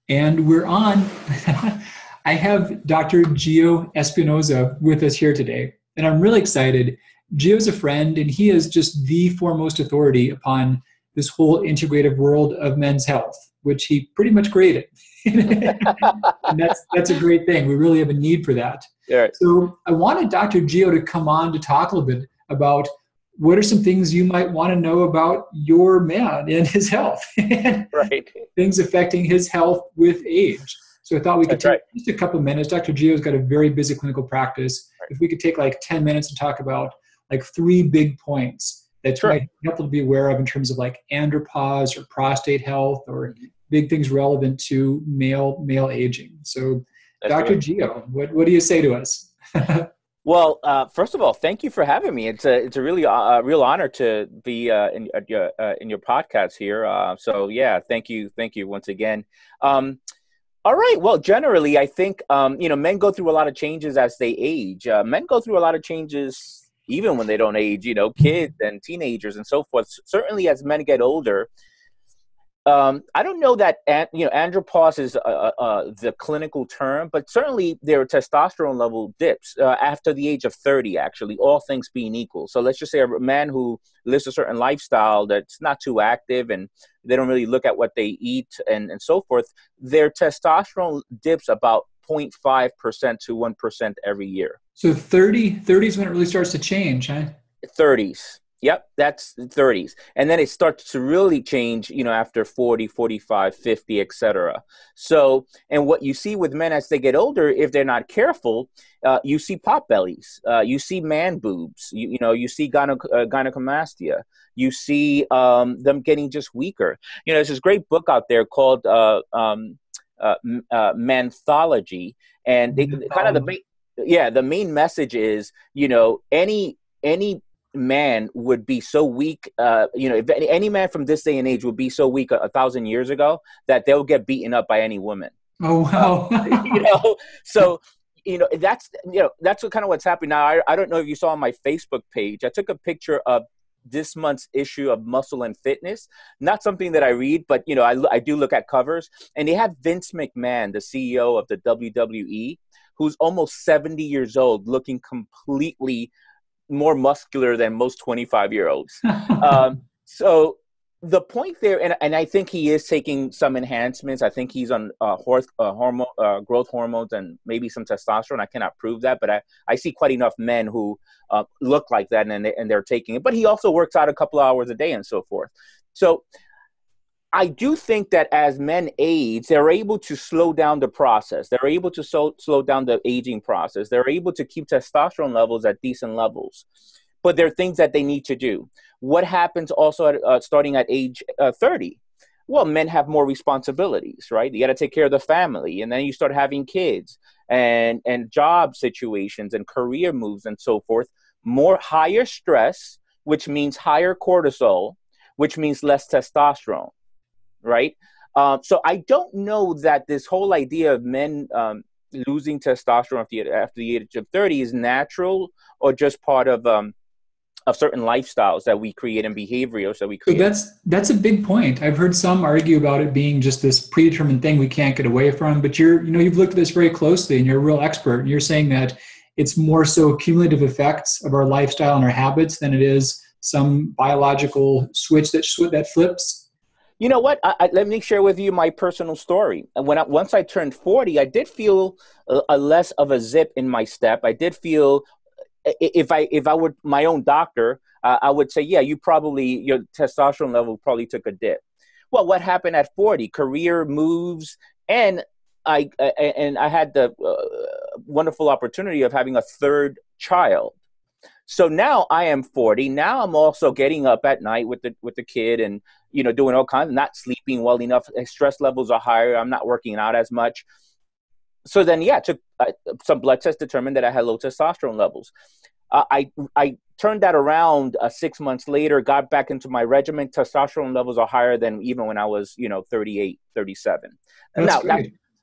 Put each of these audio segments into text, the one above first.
And we're on. I have Dr. Gio Espinoza with us here today, and I'm really excited. Gio's a friend, and he is just the foremost authority upon this whole integrative world of men's health, which he pretty much created. And that's a great thing. We really have a need for that. Yeah. So I wanted Dr. Gio to come on to talk a little bit about what are some things you might want to know about your man and his health, Right. things affecting his health with age. So I thought we could take just a couple of minutes. Dr. Gio's got a very busy clinical practice. Right. If we could take like 10 minutes to talk about like 3 big points that might help people to be aware of in terms of like andropause or prostate health or big things relevant to male aging. So Dr. Gio, what do you say to us? Well, first of all, thank you for having me. It's a really real honor to be in your podcast here. So yeah, thank you once again. All right. Well, generally, I think men go through a lot of changes as they age. Men go through a lot of changes even when they don't age. Kids and teenagers and so forth. Certainly, as men get older. I don't know that andropause is the clinical term, but certainly their testosterone level dips after the age of 30. Actually, all things being equal. So let's just say a man who lives a certain lifestyle that's not too active and they don't really look at what they eat and so forth. Their testosterone dips about 0.5% to 1% every year. So 30 is when it really starts to change, huh? 30s. Yep, that's 30s. And then it starts to really change, after 40, 45, 50, etc. So, and what you see with men as they get older, if they're not careful, you see pot bellies, you see man boobs, you see gynecomastia, you see them getting just weaker. There's this great book out there called Manthology, and the main message is, any man would be so weak, if any man from this day and age would be so weak 1,000 years ago that they'll get beaten up by any woman. Oh, wow. So, that's kind of what's happening now. I don't know if you saw on my Facebook page, I took a picture of this month's issue of Muscle and Fitness, not something that I read, but, I do look at covers, and they have Vince McMahon, the CEO of the WWE, who's almost 70 years old, looking completely more muscular than most 25-year-olds. So the point there, and I think he is taking some enhancements. I think he's on growth hormones and maybe some testosterone. I cannot prove that, but I see quite enough men who look like that and they're taking it. But he also works out a couple of hours a day and so forth. So I do think that as men age, they're able to slow down the process. They're able to slow down the aging process. They're able to keep testosterone levels at decent levels. But there are things that they need to do. What happens also starting at age 30? Well, men have more responsibilities, right? You got to take care of the family. And then you start having kids and job situations and career moves and so forth. Higher stress, which means higher cortisol, which means less testosterone. Right. So I don't know that this whole idea of men losing testosterone after the age of 30 is natural or just part of certain lifestyles that we create and behaviors that we create. So that's a big point. I've heard some argue about it being just this predetermined thing we can't get away from. But you've looked at this very closely and you're a real expert. And you're saying that it's more so cumulative effects of our lifestyle and our habits than it is some biological switch that flips. You know what? Let me share with you my personal story. Once I turned 40, I did feel a less of a zip in my step. I did feel, if I were my own doctor, I would say, yeah, your testosterone level probably took a dip. Well, what happened at 40? Career moves, and I had the wonderful opportunity of having a third child. So now I am 40. Now I'm also getting up at night with the kid and, doing all kinds, not sleeping well enough. Stress levels are higher. I'm not working out as much. So then, took some blood tests determined that I had low testosterone levels. I turned that around 6 months later, got back into my regimen. Testosterone levels are higher than even when I was, 38, 37.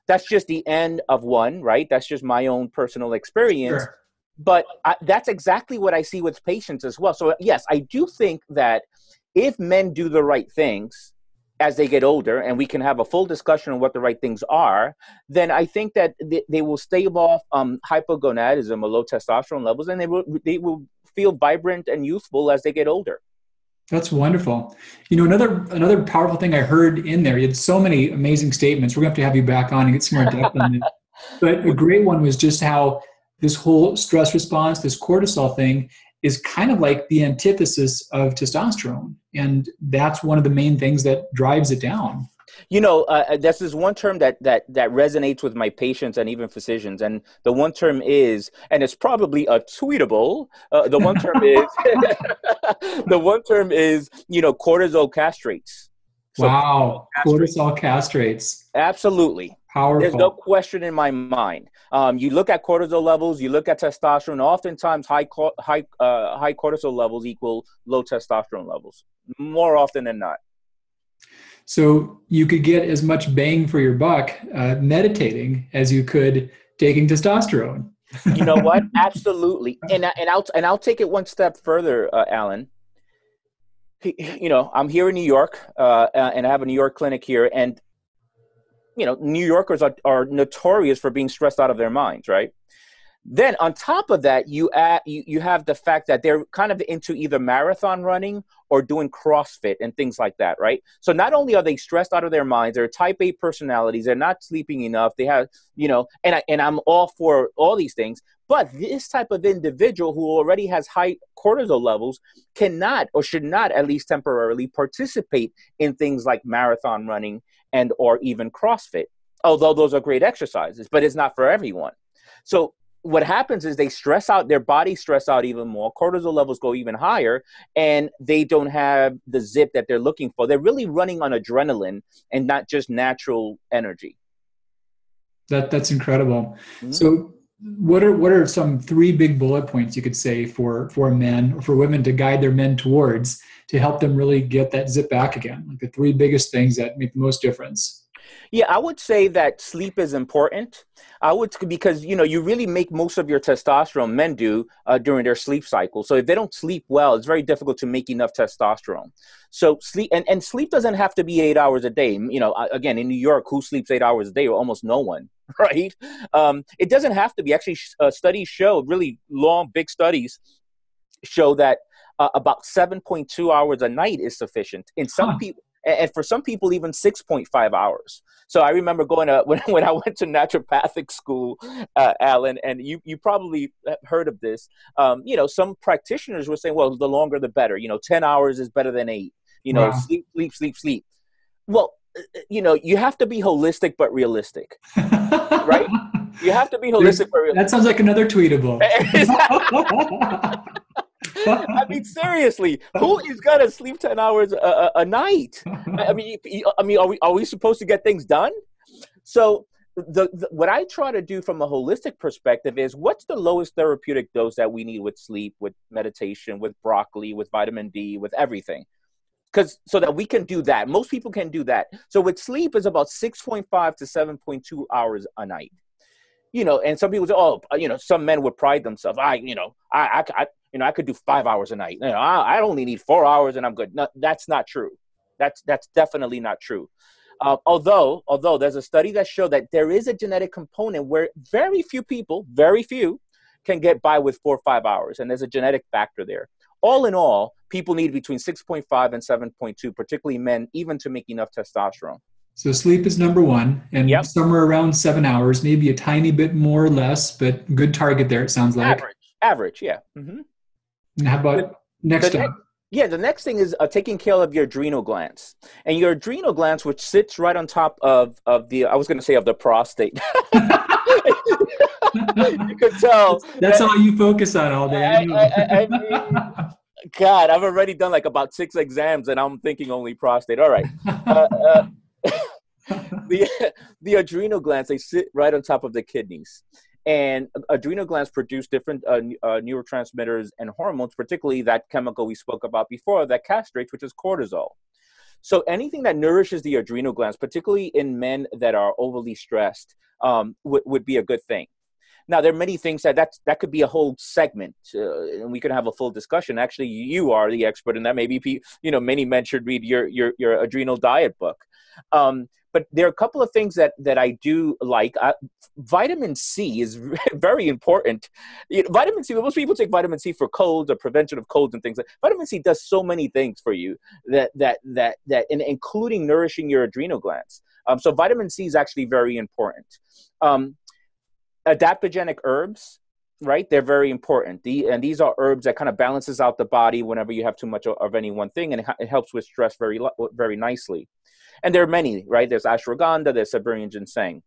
That's just the end of one, right? That's just my own personal experience. Sure. But that's exactly what I see with patients as well. So yes, I do think that if men do the right things as they get older, and we can have a full discussion on what the right things are, then I think that they will stave off hypogonadism or low testosterone levels, and they will feel vibrant and youthful as they get older. That's wonderful. You know, another powerful thing I heard in there, you had so many amazing statements. We're going to have you back on and get some more depth on this. But a great one was just how this whole stress response, this cortisol thing, is kind of like the antithesis of testosterone. And that's one of the main things that drives it down. You know, this is one term that resonates with my patients and even physicians. And the one term is, and it's probably a tweetable, the one term is, you know, cortisol castrates. So wow. Cortisol castrates. Absolutely. Powerful. There's no question in my mind. You look at cortisol levels, you look at testosterone, oftentimes high cortisol levels equal low testosterone levels, more often than not. So you could get as much bang for your buck meditating as you could taking testosterone. You know what? Absolutely. And I'll take it one step further, Alan. You know, I'm here in New York, and I have a New York clinic here, and you know, New Yorkers are notorious for being stressed out of their minds, right? Then on top of that, you have the fact that they're kind of into either marathon running or doing CrossFit and things like that, right? So not only are they stressed out of their minds, they're type A personalities, they're not sleeping enough, they have, you know, and I'm all for all these things, but this type of individual who already has high cortisol levels cannot or should not, at least temporarily, participate in things like marathon running and or even CrossFit, although those are great exercises, but it's not for everyone. So what happens is they stress out, their bodies stress out even more, cortisol levels go even higher, and they don't have the zip that they're looking for. They're really running on adrenaline and not just natural energy. That's incredible. Mm-hmm. So what are some 3 big bullet points you could say for men or for women to guide their men towards to help them really get that zip back again? Like the 3 biggest things that make the most difference. Yeah, I would say that sleep is important. Because, you know, you really make most of your testosterone, men do, during their sleep cycle. So if they don't sleep well, it's very difficult to make enough testosterone. So sleep, and sleep doesn't have to be 8 hours a day. You know, again, in New York, who sleeps 8 hours a day? Almost no one, right? It doesn't have to be. Actually, studies show, really long, big studies show that about 7.2 hours a night is sufficient. In some people, and for some people, even 6.5 hours. So I remember going to, when I went to naturopathic school, Alan, and you probably heard of this, you know, some practitioners were saying, well, the longer the better, you know, 10 hours is better than 8, you know, wow. sleep. Well, you know, you have to be holistic, but realistic, right? You have to be holistic, but realistic. That sounds like another tweetable. I mean, seriously, who is gonna sleep 10 hours a night? I mean, are we supposed to get things done? So, what I try to do from a holistic perspective is, what's the lowest therapeutic dose that we need with sleep, with meditation, with broccoli, with vitamin D, with everything? So that we can do that. Most people can do that. So with sleep, is about 6.5 to 7.2 hours a night. You know, and some people say, oh, you know, some men would pride themselves. I could do 5 hours a night. You know, I only need 4 hours and I'm good. No, that's not true. That's definitely not true. Although there's a study that showed that there is a genetic component where very few people, can get by with 4 or 5 hours. And there's a genetic factor there. All in all, people need between 6.5 and 7.2, particularly men, even to make enough testosterone. So sleep is number 1, and somewhere around 7 hours, maybe a tiny bit more or less, but good target there, it sounds like. Average, yeah. Mm-hmm. And how about next up? The next thing is taking care of your adrenal glands. And your adrenal glands, which sits right on top of the prostate. You could tell. That's all you focus on all day. I mean, God, I've already done like about 6 exams and I'm thinking only prostate. All right. The adrenal glands, they sit right on top of the kidneys. And adrenal glands produce different neurotransmitters and hormones, particularly that chemical we spoke about before that castrates, which is cortisol. So anything that nourishes the adrenal glands, particularly in men that are overly stressed, would be a good thing. Now, there are many things that could be a whole segment, and we could have a full discussion. Actually, you are the expert in that. Maybe, many men should read your adrenal diet book. But there are a couple of things that I do like. Vitamin C is very important. Vitamin C, most people take vitamin C for colds or prevention of colds and things. Vitamin C does so many things for you that including nourishing your adrenal glands. So vitamin C is actually very important. Adaptogenic herbs, right? They're very important. And these are herbs that kind of balances out the body whenever you have too much of any one thing, and it helps with stress very nicely. And there are many, right? There's ashwagandha, there's Siberian ginseng.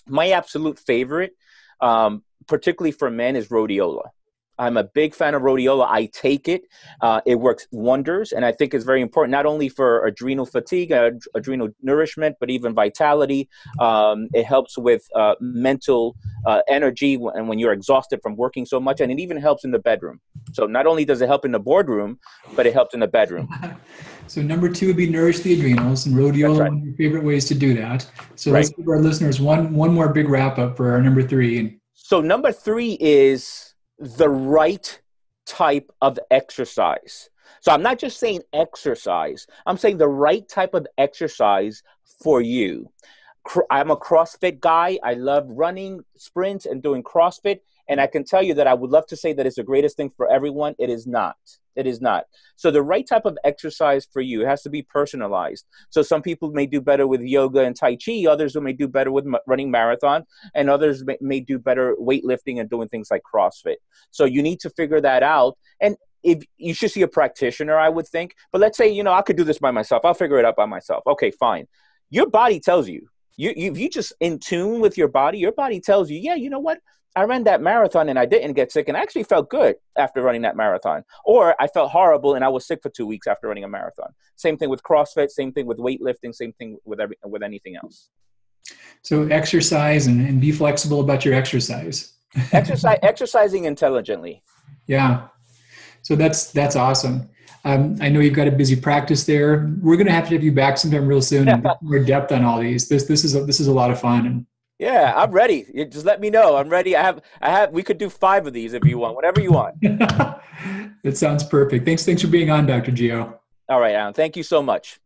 My absolute favorite, particularly for men, is rhodiola. I'm a big fan of rhodiola. I take it. It works wonders. And I think it's very important, not only for adrenal fatigue, adrenal nourishment, but even vitality. It helps with mental energy when you're exhausted from working so much. And it even helps in the bedroom. So not only does it help in the boardroom, but it helps in the bedroom. So number 2 would be nourish the adrenals, and rhodiola, one of your favorite ways to do that. So let's give our listeners one more big wrap up for our number 3. So number 3 is the right type of exercise. So I'm not just saying exercise. I'm saying the right type of exercise for you. I'm a CrossFit guy. I love running sprints and doing CrossFit. And I can tell you that I would love to say that it's the greatest thing for everyone. It is not. It is not. So the right type of exercise for you has to be personalized. So some people may do better with yoga and Tai Chi. Others may do better with running marathon. And others may do better weightlifting and doing things like CrossFit. So you need to figure that out. And if you should see a practitioner, I would think. But let's say, I could do this by myself. I'll figure it out by myself. Okay, fine. Your body tells you. You just in tune with your body tells you, yeah, you know what? I ran that marathon and I didn't get sick, and I actually felt good after running that marathon. Or I felt horrible and I was sick for 2 weeks after running a marathon. Same thing with CrossFit, same thing with weightlifting, same thing with anything else. So exercise and be flexible about your exercise. Exercising intelligently. Yeah. So that's awesome. I know you've got a busy practice there. We're going to have you back sometime real soon and get more depth on all these. This is a lot of fun. And yeah, I'm ready. You just let me know. I'm ready. We could do 5 of these if you want, whatever you want. That sounds perfect. Thanks for being on, Dr. Gio. All right, Alan. Thank you so much.